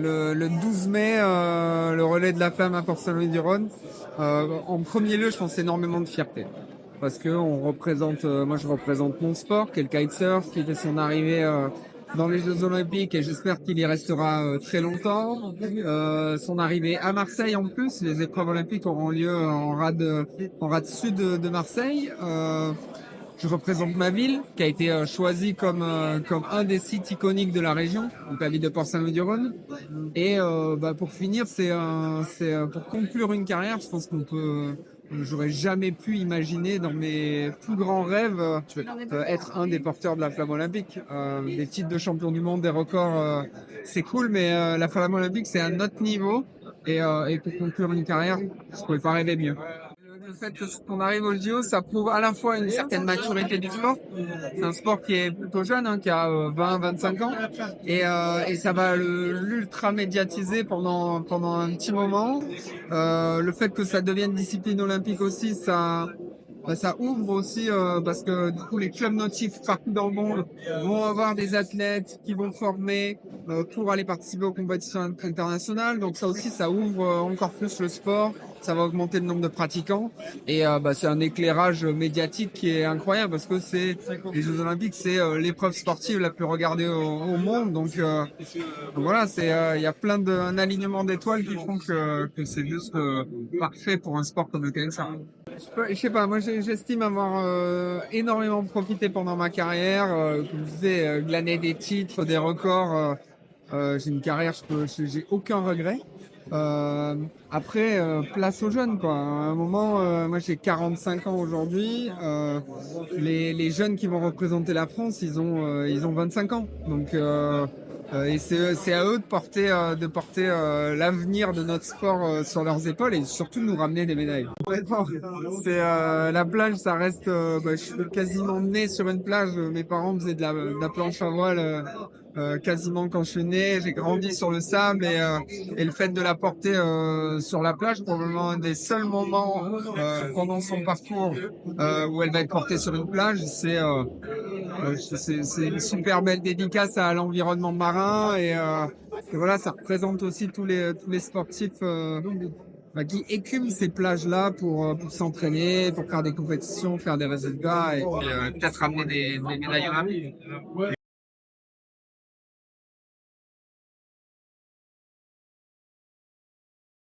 Le 12 mai, le relais de la flamme à Port-Saint-Louis-du-Rhône. En premier lieu, je pense énormément de fierté. Parce que on représente, moi je représente mon sport, qui est le kitesurf, qui fait son arrivée dans les Jeux Olympiques et j'espère qu'il y restera très longtemps. Son arrivée à Marseille en plus, les épreuves olympiques auront lieu en rade sud de Marseille. Je représente ma ville, qui a été choisie comme un des sites iconiques de la région, donc la ville de Port-Saint-Louis-du-Rhône. Et pour finir, pour conclure une carrière, je pense j'aurais jamais pu imaginer dans mes plus grands rêves être un des porteurs de la flamme olympique. Des titres de champion du monde, des records, c'est cool, mais la flamme olympique c'est un autre niveau. Et pour conclure une carrière, je pouvais pas rêver mieux. Le fait qu'on arrive au JO, ça prouve à la fois une certaine maturité du sport. C'est un sport qui est plutôt jeune, hein, qui a 20-25 ans, et ça va l'ultra médiatiser pendant un petit moment. Le fait que ça devienne discipline olympique aussi, ça ouvre aussi parce que du coup les clubs nautiques partout dans le monde vont avoir des athlètes qui vont former pour aller participer aux compétitions internationales. Donc ça aussi, ça ouvre encore plus le sport. Ça va augmenter le nombre de pratiquants et c'est un éclairage médiatique qui est incroyable parce que c'est les Jeux Olympiques, c'est l'épreuve sportive la plus regardée au monde. Donc voilà, il y a un alignement d'étoiles qui font que c'est juste parfait pour un sport comme le KSA. Je sais pas, moi j'estime avoir énormément profité pendant ma carrière, comme je disais, glaner des titres, des records. J'ai une carrière, j'ai aucun regret. Après, place aux jeunes, quoi. À un moment, moi j'ai 45 ans aujourd'hui. Les jeunes qui vont représenter la France, ils ont 25 ans. Et c'est à eux de porter l'avenir de notre sport sur leurs épaules et surtout de nous ramener des médailles. Vraiment, la plage, ça reste. Je suis quasiment né sur une plage. Mes parents faisaient de la planche à voile. Quasiment quand je suis né, j'ai grandi sur le sable et le fait de la porter sur la plage, probablement un des seuls moments pendant son parcours où elle va être portée sur une plage, c'est une super belle dédicace à l'environnement marin et voilà, ça représente aussi tous les sportifs qui écument ces plages-là pour s'entraîner, pour faire des compétitions, faire des résultats et peut-être ramener des médailles olympiques.